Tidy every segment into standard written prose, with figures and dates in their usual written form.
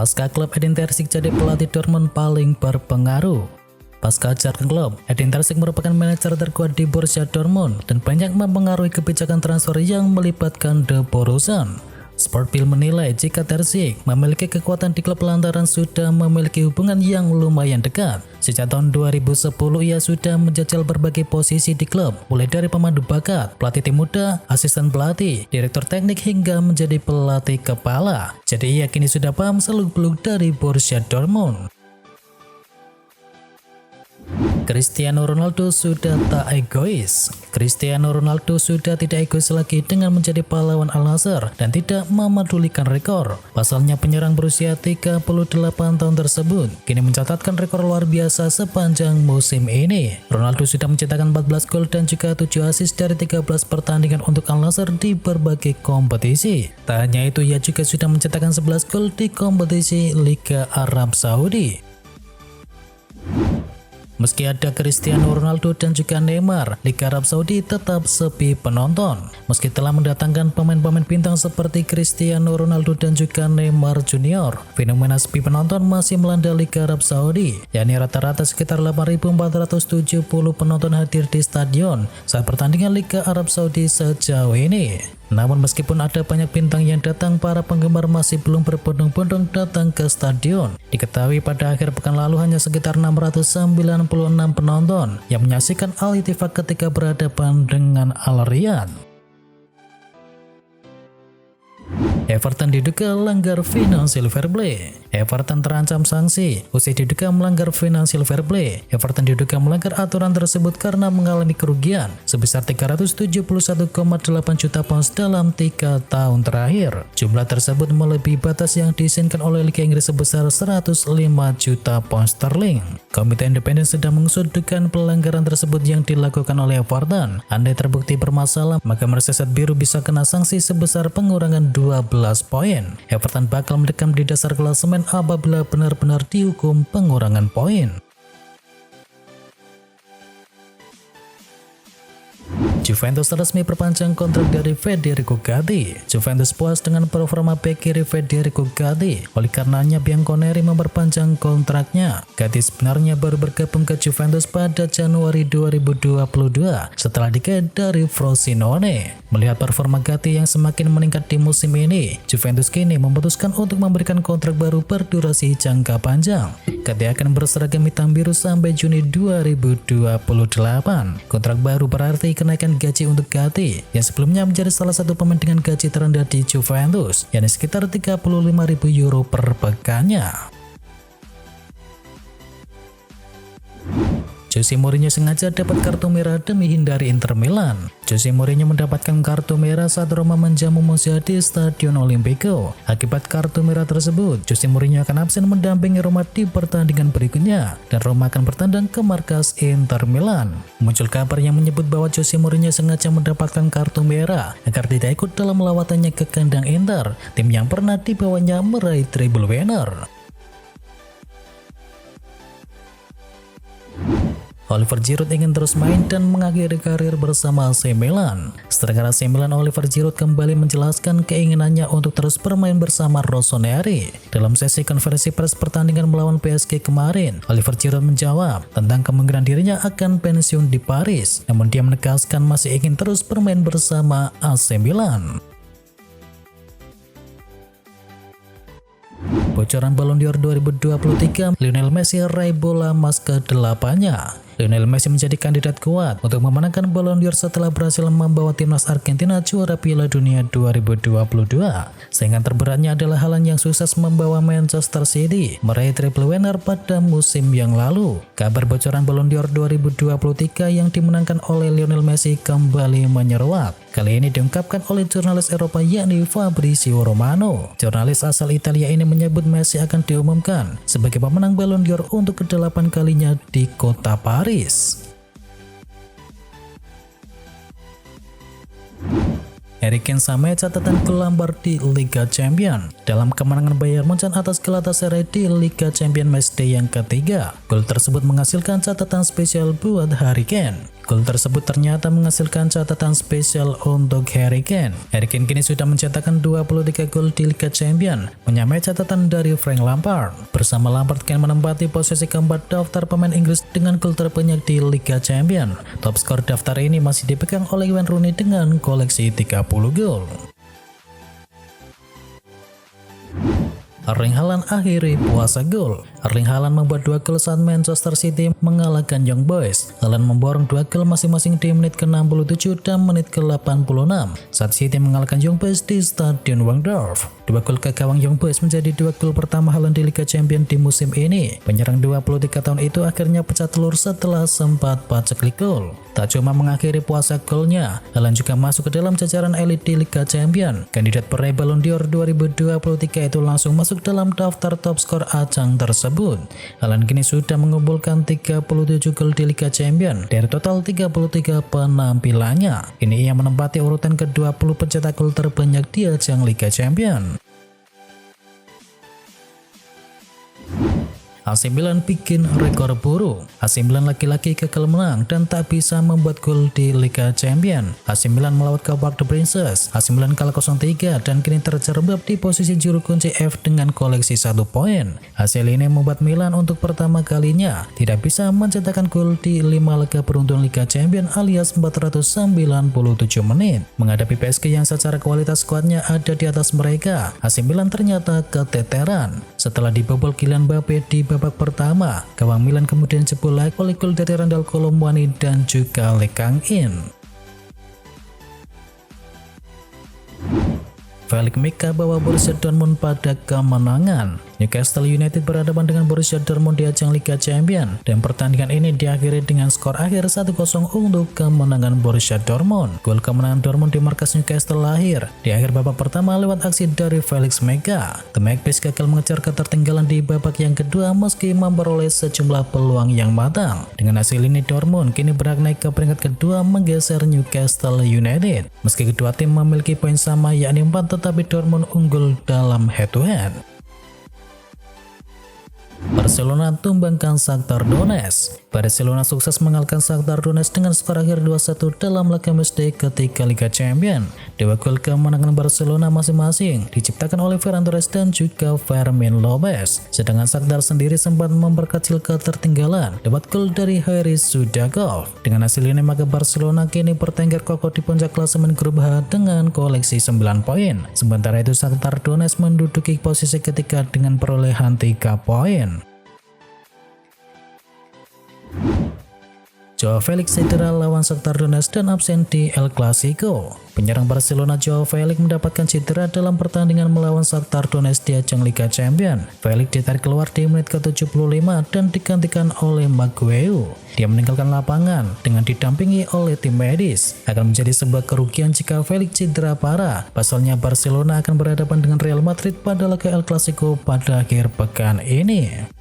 Pasca klub Edin Terzic jadi pelatih Dortmund paling berpengaruh. Pasca Jurgen Klopp, Edin Terzic merupakan manajer terkuat di Borussia Dortmund dan banyak mempengaruhi kebijakan transfer yang melibatkan The Borussen. Sportbill menilai jika Terzic memiliki kekuatan di klub lantaran sudah memiliki hubungan yang lumayan dekat. Sejak tahun 2010 ia sudah menjajal berbagai posisi di klub, mulai dari pemandu bakat, pelatih tim muda, asisten pelatih, direktur teknik hingga menjadi pelatih kepala. Jadi ia kini sudah paham seluk-beluk dari Borussia Dortmund. Cristiano Ronaldo sudah tak egois. Cristiano Ronaldo sudah tidak egois lagi dengan menjadi pahlawan Al Nassr dan tidak memedulikan rekor. Pasalnya penyerang berusia 38 tahun tersebut kini mencatatkan rekor luar biasa sepanjang musim ini. Ronaldo sudah mencetakkan 14 gol dan juga 7 assist dari 13 pertandingan untuk Al Nassr di berbagai kompetisi. Tak hanya itu, ia juga sudah mencetakkan 11 gol di kompetisi Liga Arab Saudi. Meski ada Cristiano Ronaldo dan juga Neymar, Liga Arab Saudi tetap sepi penonton. Meski telah mendatangkan pemain-pemain bintang seperti Cristiano Ronaldo dan juga Neymar Junior, fenomena sepi penonton masih melanda Liga Arab Saudi, yakni rata-rata sekitar 8.470 penonton hadir di stadion saat pertandingan Liga Arab Saudi sejauh ini. Namun meskipun ada banyak bintang yang datang, para penggemar masih belum berbondong-bondong datang ke stadion. Diketahui pada akhir pekan lalu hanya sekitar 696 penonton yang menyaksikan Al Ittifaq ketika berhadapan dengan Al Riyadh. Everton diduga langgar financial fair play. Everton terancam sanksi usai diduga melanggar financial fair play. Everton diduga melanggar aturan tersebut karena mengalami kerugian sebesar 371,8 juta pounds dalam 3 tahun terakhir. Jumlah tersebut melebihi batas yang diizinkan oleh Liga Inggris sebesar 105 juta pounds sterling. Komite independen sedang mengusut dugaan pelanggaran tersebut yang dilakukan oleh Everton. Andai terbukti bermasalah, maka Merseyside Biru bisa kena sanksi sebesar pengurangan 12 poin. Everton bakal mendekam di dasar klasemen apabila benar-benar dihukum pengurangan poin. Juventus resmi perpanjang kontrak dari Federico Gatti. Juventus puas dengan performa bek kiri Federico Gatti. Oleh karenanya Bianconeri memperpanjang kontraknya. Gatti sebenarnya baru bergabung ke Juventus pada Januari 2022 setelah digaet dari Frosinone. Melihat performa Gatti yang semakin meningkat di musim ini, Juventus kini memutuskan untuk memberikan kontrak baru berdurasi jangka panjang. Gatti akan berseragam hitam biru sampai Juni 2028. Kontrak baru berarti kenaikan gaji untuk Gatti yang sebelumnya menjadi salah satu pemain dengan gaji terendah di Juventus, yakni sekitar 35.000 euro per pekannya. Jose Mourinho sengaja dapat kartu merah demi hindari Inter Milan. Jose Mourinho mendapatkan kartu merah saat Roma menjamu Monza di Stadion Olimpico. Akibat kartu merah tersebut, Jose Mourinho akan absen mendampingi Roma di pertandingan berikutnya dan Roma akan bertandang ke markas Inter Milan. Muncul kabar yang menyebut bahwa Jose Mourinho sengaja mendapatkan kartu merah agar tidak ikut dalam lawatannya ke kandang Inter, tim yang pernah dibawanya meraih treble winner. Oliver Giroud ingin terus main dan mengakhiri karir bersama AC Milan. Striker AC Milan Oliver Giroud kembali menjelaskan keinginannya untuk terus bermain bersama Rossoneri. Dalam sesi konferensi pers pertandingan melawan PSG kemarin, Oliver Giroud menjawab tentang kemungkinan dirinya akan pensiun di Paris. Namun dia menegaskan masih ingin terus bermain bersama AC Milan. Bocoran Ballon d'Or 2023, Lionel Messi raih bola emas ke-8-nya. Lionel Messi menjadi kandidat kuat untuk memenangkan Ballon d'Or setelah berhasil membawa timnas Argentina juara Piala Dunia 2022. Saingan terberatnya adalah Haaland yang sukses membawa Manchester City meraih triple winner pada musim yang lalu. Kabar bocoran Ballon d'Or 2023 yang dimenangkan oleh Lionel Messi kembali menyeruak. Kali ini diungkapkan oleh jurnalis Eropa yakni Fabrizio Romano. Jurnalis asal Italia ini menyebut Messi akan diumumkan sebagai pemenang Ballon d'Or untuk ke-8 kalinya di kota Paris. Harry Kane sampai catatan kelambar di Liga Champion dalam kemenangan Bayern Munchen atas Galatasaray di Liga Champion matchday yang ketiga. Gol tersebut menghasilkan catatan spesial buat Harry Kane. Gol tersebut ternyata menghasilkan catatan spesial untuk Harry Kane. Harry Kane kini sudah mencetakkan 23 gol di Liga Champion, menyamai catatan dari Frank Lampard. Bersama Lampard, Kane menempati posisi keempat daftar pemain Inggris dengan gol terbanyak di Liga Champion. Top skor daftar ini masih dipegang oleh Wayne Rooney dengan koleksi 30 gol. Erling Haaland akhiri puasa gol. Erling Haaland membuat 2 gol saat Manchester City mengalahkan Young Boys. Haaland memborong 2 gol masing-masing di menit ke-67 dan menit ke-86 saat City mengalahkan Young Boys di Stadion Waldorf. 2 gol ke gawang Young Boys menjadi 2 gol pertama Haaland di Liga Champions di musim ini. Penyerang 23 tahun itu akhirnya pecah telur setelah sempat paceklik gol. Tak cuma mengakhiri puasa golnya, Haaland juga masuk ke dalam jajaran elit di Liga Champions. Kandidat peraih Ballon d'Or 2023 itu langsung masuk dalam daftar top skor ajang tersebut. Haaland kini sudah mengumpulkan 37 gol di Liga Champions dari total 33 penampilannya. Ini ia menempati urutan ke-20 pencetak gol terbanyak di ajang Liga Champions. AC Milan bikin rekor buruk. AC Milan lagi-lagi gagal menang dan tak bisa membuat gol di Liga Champions. AC Milan melawat ke Parc des Princes. AC Milan kalah 0-3 dan kini terjerembab di posisi juru kunci F dengan koleksi 1 poin. Hasil ini membuat Milan untuk pertama kalinya tidak bisa mencetakkan gol di 5 laga beruntun Liga Champions alias 497 menit. Menghadapi PSG yang secara kualitas skuadnya ada di atas mereka, AC Milan ternyata keteteran. Setelah dibobol Kylian Mbappe di babak pertama, gawang Milan kemudian jebol lagi oleh gol dari Randal Kolo Muani dan juga Lee Kang-in. Felix Mika bawa Borussia Dortmund pada kemenangan. Newcastle United berhadapan dengan Borussia Dortmund di ajang Liga Champions dan pertandingan ini diakhiri dengan skor akhir 1-0 untuk kemenangan Borussia Dortmund. Gol kemenangan Dortmund di markas Newcastle lahir di akhir babak pertama lewat aksi dari Felix Mika. The Magpies gagal mengejar ketertinggalan di babak yang kedua meski memperoleh sejumlah peluang yang matang. Dengan hasil ini Dortmund kini berhak naik ke peringkat kedua menggeser Newcastle United. Meski kedua tim memiliki poin sama yakni 4, tetapi Dortmund unggul dalam head-to-head. Barcelona tumbangkan Shakhtar Donetsk. Barcelona sukses mengalahkan Shakhtar Donetsk dengan skor akhir 2-1 dalam laga matchday ketiga Liga Champions. 2 gol kemenangan Barcelona masing-masing diciptakan oleh Ferran Torres dan juga Fermin Lopez. Sedangkan Shakhtar sendiri sempat memperkecil ketertinggalan lewat gol dari Haris Sudakov. Dengan hasil ini maka Barcelona kini bertengger kokoh di puncak klasemen grup H dengan koleksi 9 poin. Sementara itu Shakhtar Donetsk menduduki posisi ketiga dengan perolehan 3 poin. Joao Felix cedera lawan Shakhtar Donetsk dan absen di El Clasico. Penyerang Barcelona Joao Felix mendapatkan cedera dalam pertandingan melawan Shakhtar Donetsk di ajang Liga Champions. Felix ditarik keluar di menit ke-75 dan digantikan oleh Maguire. Dia meninggalkan lapangan dengan didampingi oleh tim medis. Akan menjadi sebuah kerugian jika Felix cedera parah. Pasalnya Barcelona akan berhadapan dengan Real Madrid pada laga El Clasico pada akhir pekan ini.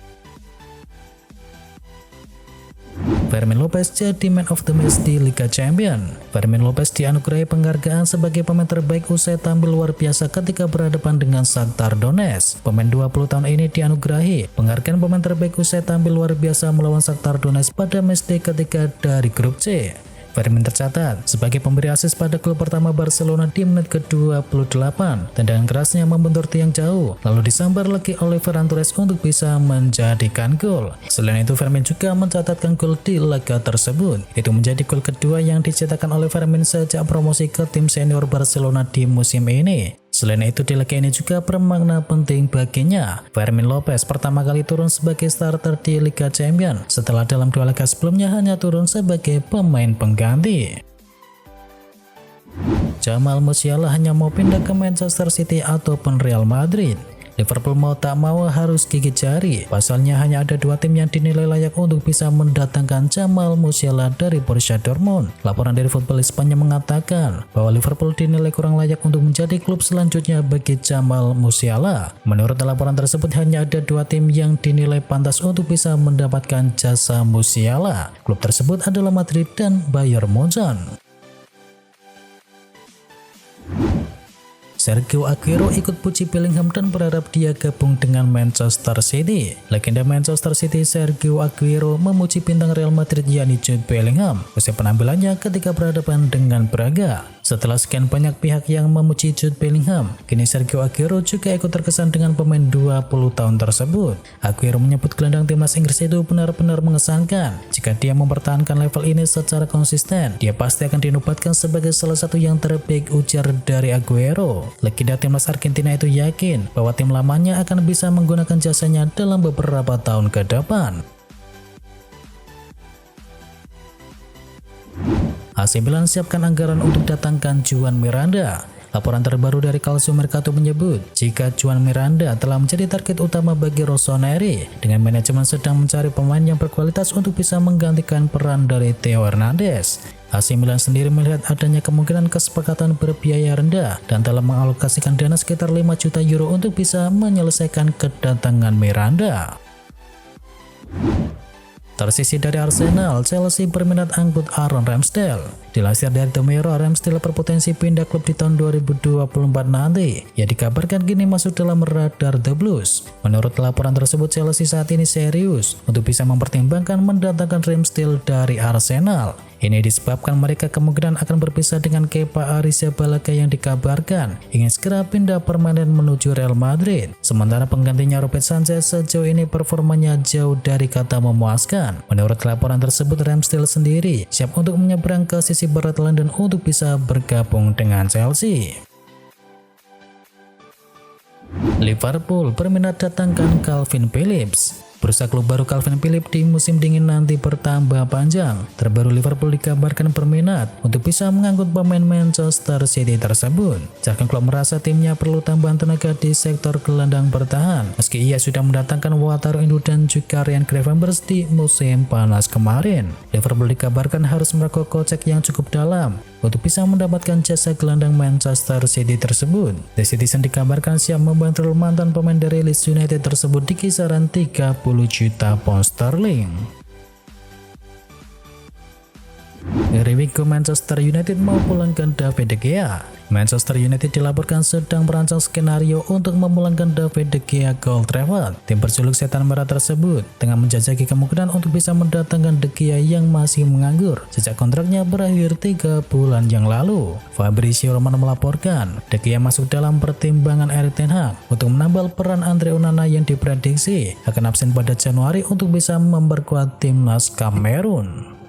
Fermin Lopez jadi man of the match di Liga Champions. Fermin Lopez dianugerahi penghargaan sebagai pemain terbaik usai tampil luar biasa ketika berhadapan dengan Shakhtar Donetsk. Pemain 20 tahun ini dianugerahi penghargaan pemain terbaik usai tampil luar biasa melawan Shakhtar Donetsk pada matchday ketiga dari grup C. Fermin tercatat sebagai pemberi assist pada gol pertama Barcelona di menit ke-28. Tendangan kerasnya membentur tiang jauh, lalu disambar lagi oleh Ferran Torres untuk bisa menjadikan gol. Selain itu Fermin juga mencatatkan gol di laga tersebut. Itu menjadi gol kedua yang dicetakkan oleh Fermin sejak promosi ke tim senior Barcelona di musim ini. Selain itu di laga ini juga bermakna penting baginya. Fermin Lopez pertama kali turun sebagai starter di Liga Champions setelah dalam 2 laga sebelumnya hanya turun sebagai pemain pengganti. Jamal Musiala hanya mau pindah ke Manchester City ataupun Real Madrid. Liverpool mau tak mau harus gigit jari. Pasalnya hanya ada 2 tim yang dinilai layak untuk bisa mendatangkan Jamal Musiala dari Borussia Dortmund. Laporan dari Football Spanyol mengatakan bahwa Liverpool dinilai kurang layak untuk menjadi klub selanjutnya bagi Jamal Musiala. Menurut laporan tersebut hanya ada 2 tim yang dinilai pantas untuk bisa mendapatkan jasa Musiala. Klub tersebut adalah Madrid dan Bayern Munchen. Sergio Aguero ikut puji Bellingham dan berharap dia gabung dengan Manchester City. Legenda Manchester City Sergio Aguero memuji bintang Real Madrid yakni Jude Bellingham usai penampilannya ketika berhadapan dengan Braga. Setelah sekian banyak pihak yang memuji Jude Bellingham, kini Sergio Aguero juga ikut terkesan dengan pemain 20 tahun tersebut. Aguero menyebut gelandang timnas Inggris itu benar-benar mengesankan. Jika dia mempertahankan level ini secara konsisten, dia pasti akan dinobatkan sebagai salah satu yang terbaik, ujar dari Aguero. Legenda timnas Argentina itu yakin bahwa tim lamanya akan bisa menggunakan jasanya dalam beberapa tahun ke depan. AC Milan siapkan anggaran untuk datangkan Juan Miranda. Laporan terbaru dari Calcio Mercato menyebut jika Juan Miranda telah menjadi target utama bagi Rossoneri, dengan manajemen sedang mencari pemain yang berkualitas untuk bisa menggantikan peran dari Theo Hernandez. AC Milan sendiri melihat adanya kemungkinan kesepakatan berbiaya rendah dan telah mengalokasikan dana sekitar 5 juta euro untuk bisa menyelesaikan kedatangan Miranda. Tersisi dari Arsenal, Chelsea berminat angkut Aaron Ramsdale. Dilansir dari The Mirror, Ramsdale berpotensi pindah klub di tahun 2024 nanti. Ia dikabarkan kini masuk dalam radar The Blues. Menurut laporan tersebut, Chelsea saat ini serius untuk bisa mempertimbangkan mendatangkan Ramsdale dari Arsenal. Ini disebabkan mereka kemungkinan akan berpisah dengan Kepa Arrizabalaga yang dikabarkan ingin segera pindah permanen menuju Real Madrid. Sementara penggantinya Robert Sanchez sejauh ini performanya jauh dari kata memuaskan. Menurut laporan tersebut, Ramsdale sendiri siap untuk menyeberang ke sisi barat London untuk bisa bergabung dengan Chelsea. Liverpool berminat datangkan Calvin Phillips. Bursa klub baru Calvin Phillips di musim dingin nanti bertambah panjang. Terbaru Liverpool dikabarkan berminat untuk bisa mengangkut pemain Manchester City tersebut. Jurgen Klopp merasa timnya perlu tambahan tenaga di sektor gelandang bertahan, meski ia sudah mendatangkan Wataru Endo dan juga Ryan Gravenberch di musim panas kemarin. Liverpool dikabarkan harus merogoh kocek yang cukup dalam untuk bisa mendapatkan jasa gelandang Manchester City tersebut. The Citizen dikabarkan siap membantu mantan pemain dari Leeds United tersebut di kisaran 30 juta pound sterling. Dari Wigo, Manchester United mau pulangkan David De Gea. Manchester United dilaporkan sedang merancang skenario untuk memulangkan David De Gea ke Old Trafford. Tim berjuluk Setan Merah tersebut tengah menjajaki kemungkinan untuk bisa mendatangkan De Gea yang masih menganggur sejak kontraknya berakhir 3 bulan yang lalu. Fabrizio Romano melaporkan De Gea masuk dalam pertimbangan Erik ten Hag untuk menambal peran Andre Onana yang diprediksi akan absen pada Januari untuk bisa memperkuat timnas Kamerun.